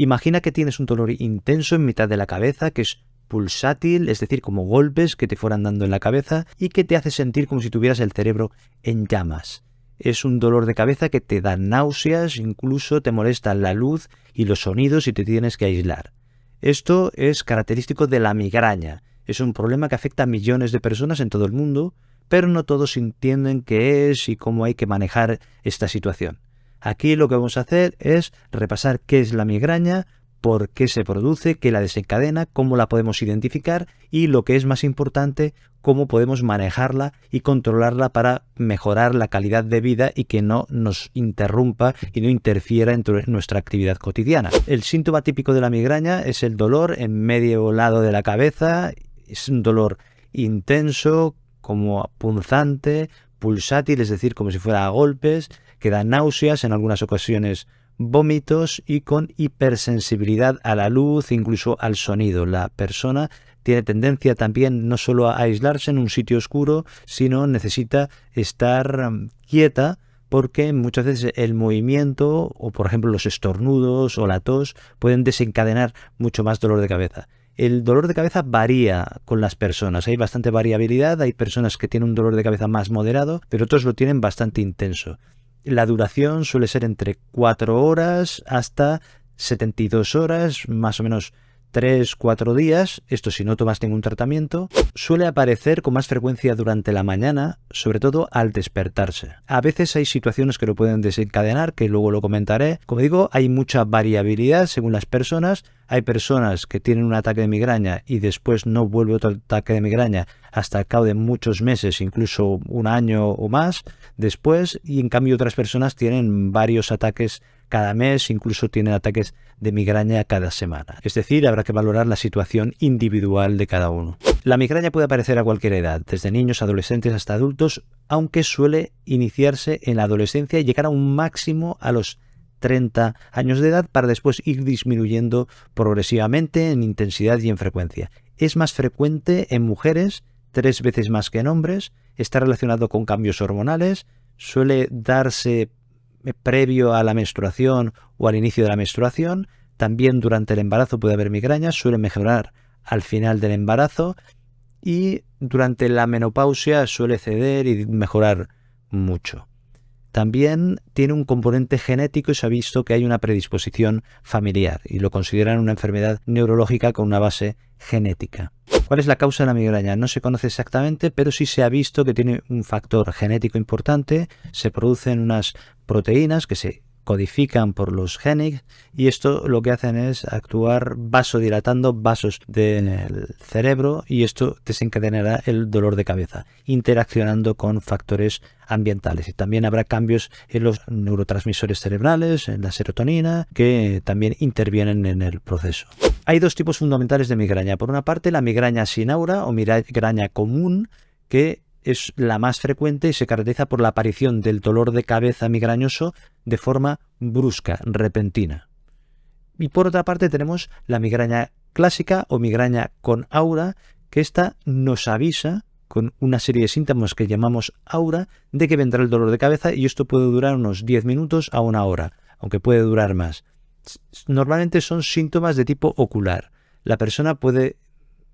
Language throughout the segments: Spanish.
Imagina que tienes un dolor intenso en mitad de la cabeza que es pulsátil, es decir, como golpes que te fueran dando en la cabeza y que te hace sentir como si tuvieras el cerebro en llamas. Es un dolor de cabeza que te da náuseas, incluso te molesta la luz y los sonidos y te tienes que aislar. Esto es característico de la migraña. Es un problema que afecta a millones de personas en todo el mundo, pero no todos entienden qué es y cómo hay que manejar esta situación. Aquí lo que vamos a hacer es repasar qué es la migraña, por qué se produce, qué la desencadena, cómo la podemos identificar y, lo que es más importante, cómo podemos manejarla y controlarla para mejorar la calidad de vida y que no nos interrumpa y no interfiera en nuestra actividad cotidiana. El síntoma típico de la migraña es el dolor en medio lado de la cabeza. Es un dolor intenso, como punzante, pulsátil, es decir, como si fuera a golpes, que da náuseas, en algunas ocasiones vómitos y con hipersensibilidad a la luz, incluso al sonido. La persona tiene tendencia también no solo a aislarse en un sitio oscuro, sino necesita estar quieta, porque muchas veces el movimiento o, por ejemplo, los estornudos o la tos pueden desencadenar mucho más dolor de cabeza. El dolor de cabeza varía con las personas, hay bastante variabilidad, hay personas que tienen un dolor de cabeza más moderado, pero otros lo tienen bastante intenso. La duración suele ser entre 4 horas hasta 72 horas, más o menos 3-4 días, esto si no tomas ningún tratamiento. Suele aparecer con más frecuencia durante la mañana, sobre todo al despertarse. A veces hay situaciones que lo pueden desencadenar, que luego lo comentaré. Como digo, hay mucha variabilidad según las personas. Hay personas que tienen un ataque de migraña y después no vuelve otro ataque de migraña hasta el cabo de muchos meses, incluso un año o más después, y en cambio otras personas tienen varios ataques cada mes, incluso tienen ataques de migraña cada semana. Es decir, habrá que valorar la situación individual de cada uno. La migraña puede aparecer a cualquier edad, desde niños, adolescentes hasta adultos, aunque suele iniciarse en la adolescencia y llegar a un máximo a los 30 años de edad para después ir disminuyendo progresivamente en intensidad y en frecuencia. Es más frecuente en mujeres, 3 veces más que en hombres, está relacionado con cambios hormonales, suele darse previo a la menstruación o al inicio de la menstruación, también durante el embarazo puede haber migraña, suele mejorar al final del embarazo y durante la menopausia suele ceder y mejorar mucho. También tiene un componente genético y se ha visto que hay una predisposición familiar y lo consideran una enfermedad neurológica con una base genética. ¿Cuál es la causa de la migraña? No se conoce exactamente, pero sí se ha visto que tiene un factor genético importante. Se producen unas proteínas que se codifican por los genes y esto lo que hacen es actuar vasodilatando vasos del cerebro y esto desencadenará el dolor de cabeza, interaccionando con factores ambientales. Y también habrá cambios en los neurotransmisores cerebrales, en la serotonina, que también intervienen en el proceso. Hay 2 tipos fundamentales de migraña. Por una parte, la migraña sin aura o migraña común, que es la más frecuente y se caracteriza por la aparición del dolor de cabeza migrañoso de forma brusca, repentina. Y por otra parte tenemos la migraña clásica o migraña con aura, que esta nos avisa con una serie de síntomas que llamamos aura de que vendrá el dolor de cabeza y esto puede durar unos 10 minutos a 1 hora, aunque puede durar más. Normalmente son síntomas de tipo ocular. La persona puede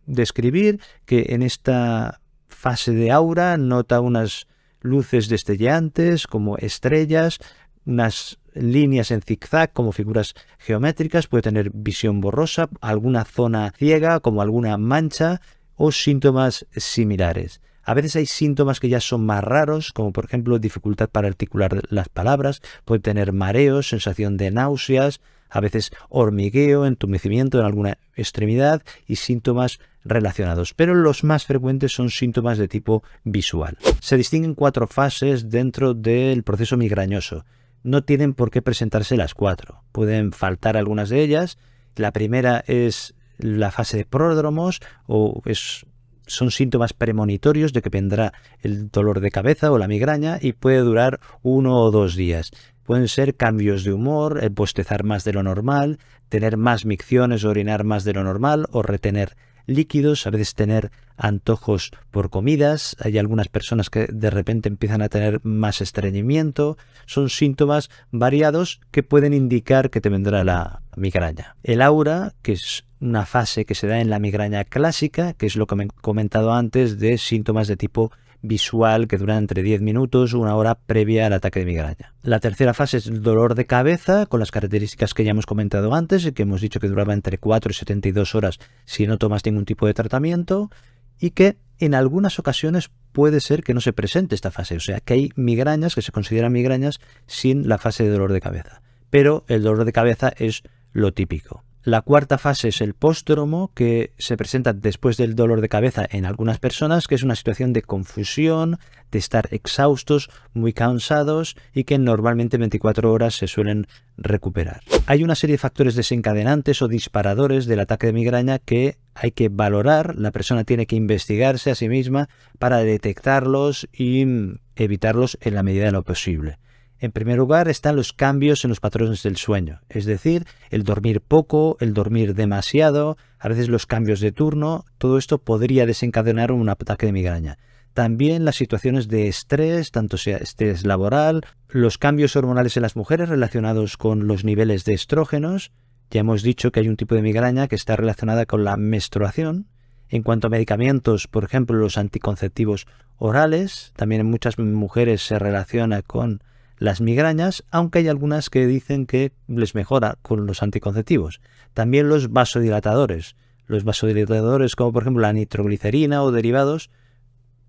describir que en esta fase de aura nota unas luces destellantes como estrellas, unas líneas en zigzag como figuras geométricas, puede tener visión borrosa, alguna zona ciega como alguna mancha o síntomas similares. A veces hay síntomas que ya son más raros, como por ejemplo dificultad para articular las palabras, puede tener mareos, sensación de náuseas, a veces hormigueo, entumecimiento en alguna extremidad y síntomas relacionados, pero los más frecuentes son síntomas de tipo visual. Se distinguen 4 fases dentro del proceso migrañoso. No tienen por qué presentarse las 4, pueden faltar algunas de ellas. La primera es la fase de pródromos son síntomas premonitorios de que vendrá el dolor de cabeza o la migraña y puede durar 1 o 2 días. Pueden ser cambios de humor, el bostezar más de lo normal, tener más micciones o orinar más de lo normal o retener líquidos, a veces tener antojos por comidas, hay algunas personas que de repente empiezan a tener más estreñimiento, son síntomas variados que pueden indicar que te vendrá la migraña. El aura, que es una fase que se da en la migraña clásica, que es lo que me he comentado antes de síntomas de tipo visual que duran entre 10 minutos o una hora previa al ataque de migraña. La tercera fase es el dolor de cabeza, con las características que ya hemos comentado antes y que hemos dicho que duraba entre 4 y 72 horas si no tomas ningún tipo de tratamiento, y que en algunas ocasiones puede ser que no se presente esta fase, o sea que hay migrañas que se consideran migrañas sin la fase de dolor de cabeza, pero el dolor de cabeza es lo típico. La cuarta fase es el pródromo, que se presenta después del dolor de cabeza en algunas personas, que es una situación de confusión, de estar exhaustos, muy cansados y que normalmente en 24 horas se suelen recuperar. Hay una serie de factores desencadenantes o disparadores del ataque de migraña que hay que valorar. La persona tiene que investigarse a sí misma para detectarlos y evitarlos en la medida de lo posible. En primer lugar están los cambios en los patrones del sueño, es decir, el dormir poco, el dormir demasiado, a veces los cambios de turno, todo esto podría desencadenar un ataque de migraña. También las situaciones de estrés, tanto sea estrés laboral, los cambios hormonales en las mujeres relacionados con los niveles de estrógenos. Ya hemos dicho que hay un tipo de migraña que está relacionada con la menstruación. En cuanto a medicamentos, por ejemplo, los anticonceptivos orales, también en muchas mujeres se relaciona con las migrañas, aunque hay algunas que dicen que les mejora con los anticonceptivos. También los vasodilatadores. Los vasodilatadores, como por ejemplo la nitroglicerina o derivados,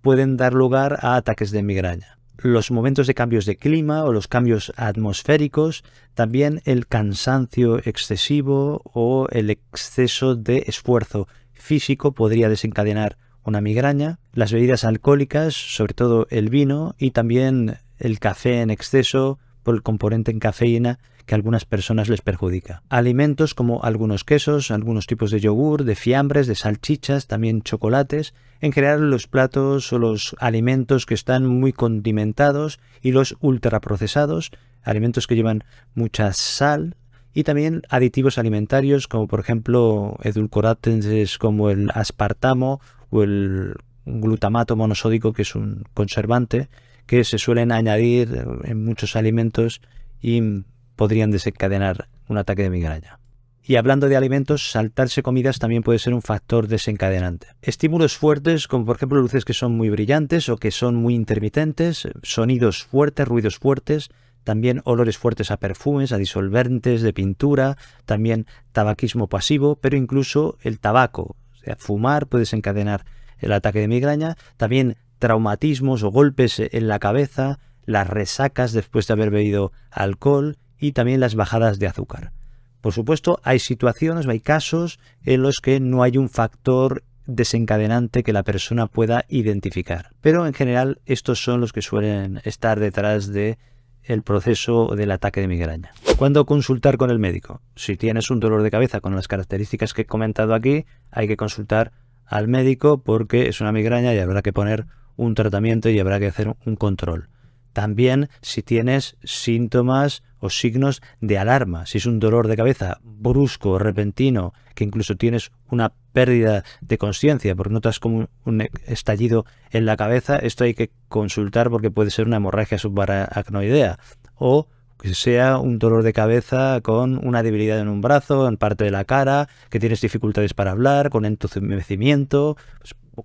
pueden dar lugar a ataques de migraña. Los momentos de cambios de clima o los cambios atmosféricos, también el cansancio excesivo o el exceso de esfuerzo físico podría desencadenar una migraña. Las bebidas alcohólicas, sobre todo el vino, y también el café en exceso por el componente en cafeína que a algunas personas les perjudica. Alimentos como algunos quesos, algunos tipos de yogur, de fiambres, de salchichas, también chocolates. En general los platos o los alimentos que están muy condimentados y los ultraprocesados, alimentos que llevan mucha sal, y también aditivos alimentarios como por ejemplo edulcorantes como el aspartamo o el glutamato monosódico, que es un conservante que se suelen añadir en muchos alimentos y podrían desencadenar un ataque de migraña. Y hablando de alimentos, saltarse comidas también puede ser un factor desencadenante. Estímulos fuertes, como por ejemplo luces que son muy brillantes o que son muy intermitentes, sonidos fuertes, ruidos fuertes, también olores fuertes a perfumes, a disolventes de pintura, también tabaquismo pasivo, pero incluso el tabaco, o sea, fumar puede desencadenar el ataque de migraña, también traumatismos o golpes en la cabeza, las resacas después de haber bebido alcohol y también las bajadas de azúcar. Por supuesto, hay situaciones, hay casos en los que no hay un factor desencadenante que la persona pueda identificar, pero en general estos son los que suelen estar detrás de el proceso del ataque de migraña. ¿Cuándo consultar con el médico? Si tienes un dolor de cabeza con las características que he comentado aquí, hay que consultar al médico porque es una migraña y habrá que poner un tratamiento y habrá que hacer un control. También si tienes síntomas o signos de alarma, si es un dolor de cabeza brusco, repentino, que incluso tienes una pérdida de conciencia porque notas como un estallido en la cabeza, esto hay que consultar porque puede ser una hemorragia subaracnoidea o que sea un dolor de cabeza con una debilidad en un brazo, en parte de la cara, que tienes dificultades para hablar, con entumecimiento,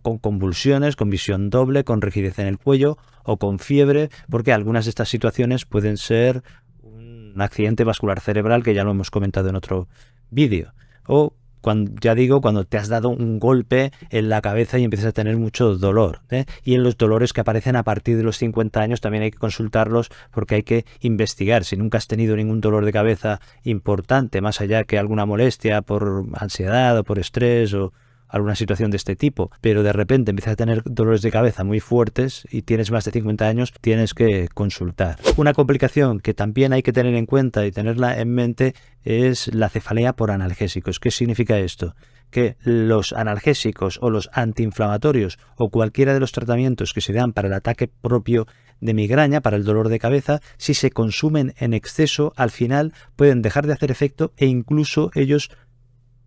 con convulsiones, con visión doble, con rigidez en el cuello o con fiebre, porque algunas de estas situaciones pueden ser un accidente vascular cerebral, que ya lo hemos comentado en otro vídeo, o cuando te has dado un golpe en la cabeza y empiezas a tener mucho dolor, ¿eh? Y en los dolores que aparecen a partir de los 50 años también hay que consultarlos porque hay que investigar. Si nunca has tenido ningún dolor de cabeza importante, más allá que alguna molestia por ansiedad o por estrés o alguna situación de este tipo, pero de repente empiezas a tener dolores de cabeza muy fuertes y tienes más de 50 años, tienes que consultar. Una complicación que también hay que tener en cuenta y tenerla en mente es la cefalea por analgésicos. ¿Qué significa esto? Que los analgésicos o los antiinflamatorios o cualquiera de los tratamientos que se dan para el ataque propio de migraña, para el dolor de cabeza, si se consumen en exceso, al final pueden dejar de hacer efecto e incluso ellos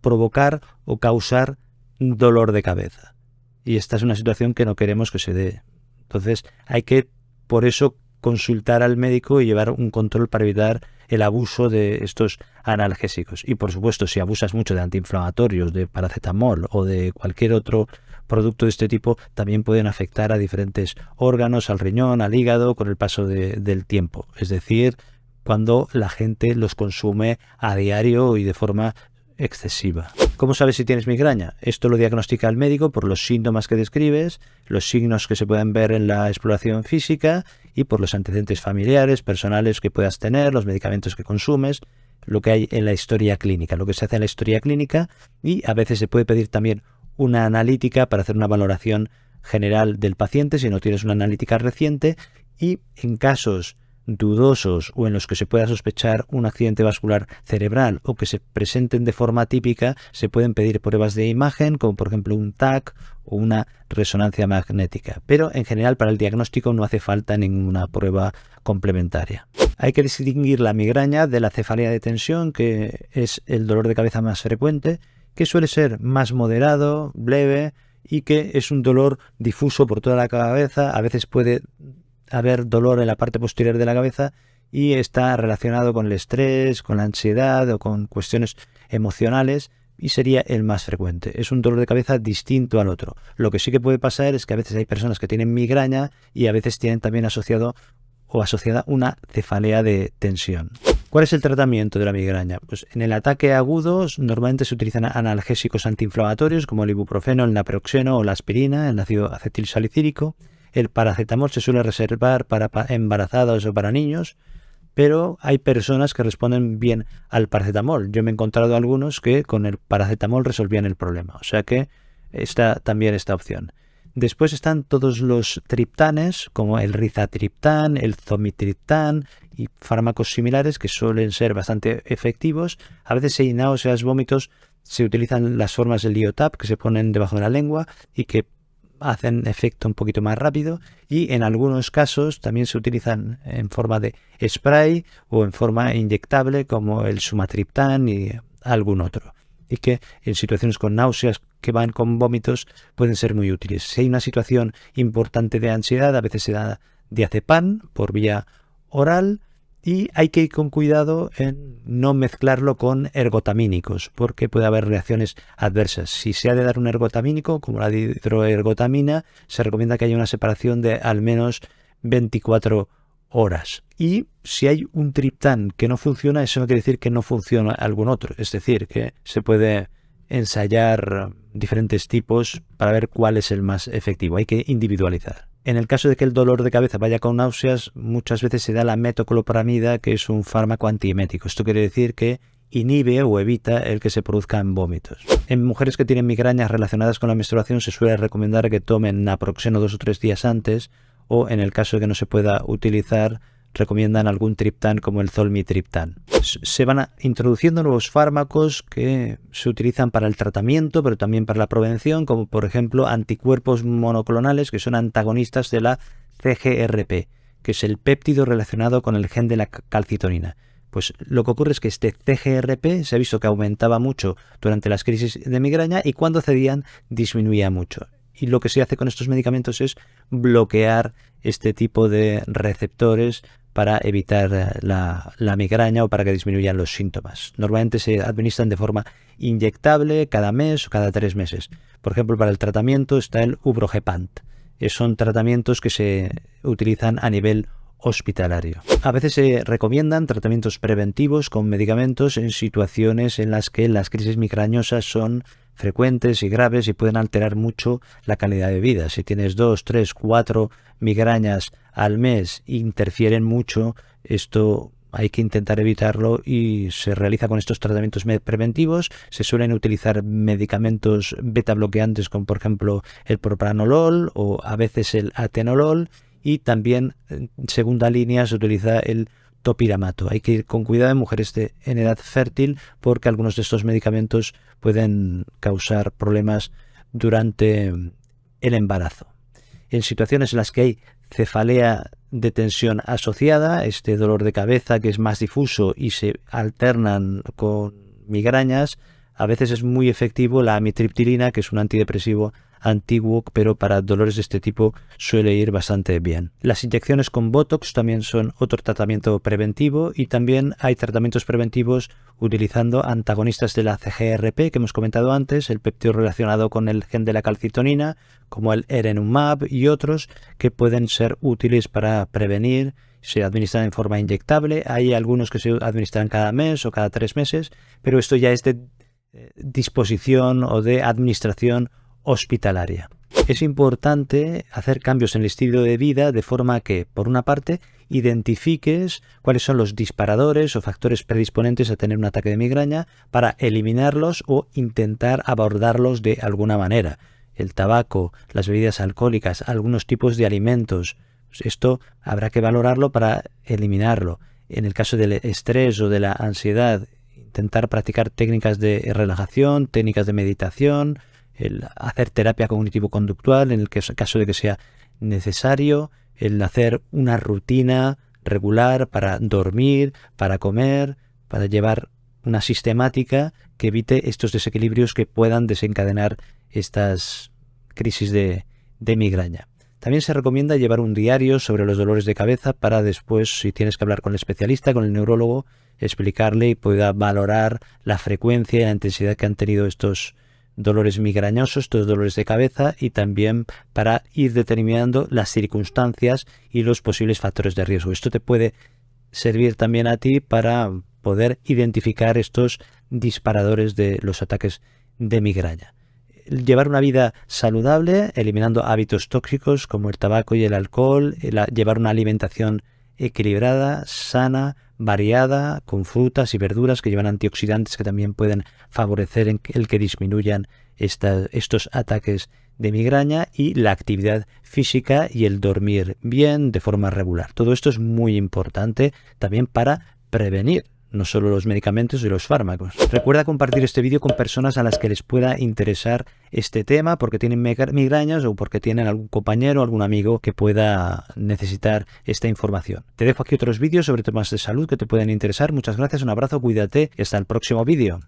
provocar o causar dolor de cabeza. Y esta es una situación que no queremos que se dé. Entonces hay que, por eso, consultar al médico y llevar un control para evitar el abuso de estos analgésicos. Y por supuesto, si abusas mucho de antiinflamatorios, de paracetamol o de cualquier otro producto de este tipo, también pueden afectar a diferentes órganos, al riñón, al hígado, con el paso del tiempo. Es decir, cuando la gente los consume a diario y de forma excesiva. ¿Cómo sabes si tienes migraña? Esto lo diagnostica el médico por los síntomas que describes, los signos que se pueden ver en la exploración física y por los antecedentes familiares, personales que puedas tener, los medicamentos que consumes, lo que hay en la historia clínica, lo que se hace en la historia clínica, y a veces se puede pedir también una analítica para hacer una valoración general del paciente si no tienes una analítica reciente, y en casos dudosos o en los que se pueda sospechar un accidente vascular cerebral o que se presenten de forma típica, se pueden pedir pruebas de imagen, como por ejemplo un TAC o una resonancia magnética. Pero en general para el diagnóstico no hace falta ninguna prueba complementaria. Hay que distinguir la migraña de la cefalea de tensión, que es el dolor de cabeza más frecuente, que suele ser más moderado, leve y que es un dolor difuso por toda la cabeza. A veces puede haber dolor en la parte posterior de la cabeza y está relacionado con el estrés, con la ansiedad o con cuestiones emocionales, y sería el más frecuente. Es un dolor de cabeza distinto al otro. Lo que sí que puede pasar es que a veces hay personas que tienen migraña y a veces tienen también asociada una cefalea de tensión. ¿Cuál es el tratamiento de la migraña? Pues en el ataque agudo normalmente se utilizan analgésicos antiinflamatorios como el ibuprofeno, el naproxeno o la aspirina, el ácido acetilsalicílico. El paracetamol se suele reservar para embarazadas o para niños, pero hay personas que responden bien al paracetamol. Yo me he encontrado algunos que con el paracetamol resolvían el problema, o sea que está también esta opción. Después están todos los triptanes, como el rizatriptán, el zomitriptán y fármacos similares que suelen ser bastante efectivos. A veces si hay náuseas, vómitos, se utilizan las formas del Liotap que se ponen debajo de la lengua y que hacen efecto un poquito más rápido, y en algunos casos también se utilizan en forma de spray o en forma inyectable como el sumatriptán y algún otro, y que en situaciones con náuseas que van con vómitos pueden ser muy útiles. Si hay una situación importante de ansiedad, a veces se da diazepam por vía oral, y hay que ir con cuidado en no mezclarlo con ergotamínicos, porque puede haber reacciones adversas. Si se ha de dar un ergotamínico, como la dihidroergotamina, se recomienda que haya una separación de al menos 24 horas. Y si hay un triptán que no funciona, eso no quiere decir que no funciona algún otro. Es decir, que se puede ensayar diferentes tipos para ver cuál es el más efectivo. Hay que individualizar. En el caso de que el dolor de cabeza vaya con náuseas, muchas veces se da la metoclopramida, que es un fármaco antiemético. Esto quiere decir que inhibe o evita el que se produzcan vómitos. En mujeres que tienen migrañas relacionadas con la menstruación se suele recomendar que tomen naproxeno 2 o 3 días antes, o en el caso de que no se pueda utilizar, recomiendan algún triptán como el zolmitriptán. Se van introduciendo nuevos fármacos que se utilizan para el tratamiento, pero también para la prevención, como por ejemplo anticuerpos monoclonales, que son antagonistas de la CGRP, que es el péptido relacionado con el gen de la calcitonina. Pues lo que ocurre es que este CGRP se ha visto que aumentaba mucho durante las crisis de migraña y cuando cedían disminuía mucho. Y lo que se hace con estos medicamentos es bloquear este tipo de receptores para evitar la migraña o para que disminuyan los síntomas. Normalmente se administran de forma inyectable cada mes o cada 3 meses. Por ejemplo, para el tratamiento está el Ubrogepant. Son tratamientos que se utilizan a nivel hospitalario. A veces se recomiendan tratamientos preventivos con medicamentos en situaciones en las que las crisis migrañosas son frecuentes y graves y pueden alterar mucho la calidad de vida. Si tienes 2, 3, 4 migrañas al mes e interfieren mucho, esto hay que intentar evitarlo y se realiza con estos tratamientos preventivos. Se suelen utilizar medicamentos beta bloqueantes como por ejemplo el propranolol o a veces el atenolol, y también en segunda línea se utiliza el topiramato. Hay que ir con cuidado en mujeres en edad fértil porque algunos de estos medicamentos pueden causar problemas durante el embarazo. En situaciones en las que hay cefalea de tensión asociada, este dolor de cabeza que es más difuso y se alternan con migrañas, A veces es muy efectivo la amitriptilina, que es un antidepresivo antiguo, pero para dolores de este tipo suele ir bastante bien. Las inyecciones con Botox también son otro tratamiento preventivo, y también hay tratamientos preventivos utilizando antagonistas de la CGRP que hemos comentado antes, el péptido relacionado con el gen de la calcitonina, como el erenumab y otros que pueden ser útiles para prevenir. Se administran en forma inyectable, hay algunos que se administran cada mes o cada 3 meses, pero esto ya es de disposición o de administración hospitalaria. Es importante hacer cambios en el estilo de vida de forma que, por una parte, identifiques cuáles son los disparadores o factores predisponentes a tener un ataque de migraña para eliminarlos o intentar abordarlos de alguna manera. El tabaco, las bebidas alcohólicas, algunos tipos de alimentos. Esto habrá que valorarlo para eliminarlo. En el caso del estrés o de la ansiedad, intentar practicar técnicas de relajación, técnicas de meditación, el hacer terapia cognitivo-conductual en el caso de que sea necesario, el hacer una rutina regular para dormir, para comer, para llevar una sistemática que evite estos desequilibrios que puedan desencadenar estas crisis de migraña. También se recomienda llevar un diario sobre los dolores de cabeza para después, si tienes que hablar con el especialista, con el neurólogo, explicarle y pueda valorar la frecuencia y la intensidad que han tenido estos dolores migrañosos, estos dolores de cabeza, y también para ir determinando las circunstancias y los posibles factores de riesgo. Esto te puede servir también a ti para poder identificar estos disparadores de los ataques de migraña. Llevar una vida saludable, eliminando hábitos tóxicos como el tabaco y el alcohol, llevar una alimentación equilibrada, sana, variada, con frutas y verduras que llevan antioxidantes que también pueden favorecer el que disminuyan estos ataques de migraña, y la actividad física y el dormir bien de forma regular. Todo esto es muy importante también para prevenir no solo los medicamentos y los fármacos. Recuerda compartir este vídeo con personas a las que les pueda interesar este tema porque tienen migrañas o porque tienen algún compañero o algún amigo que pueda necesitar esta información. Te dejo aquí otros vídeos sobre temas de salud que te pueden interesar. Muchas gracias, un abrazo, cuídate y hasta el próximo vídeo.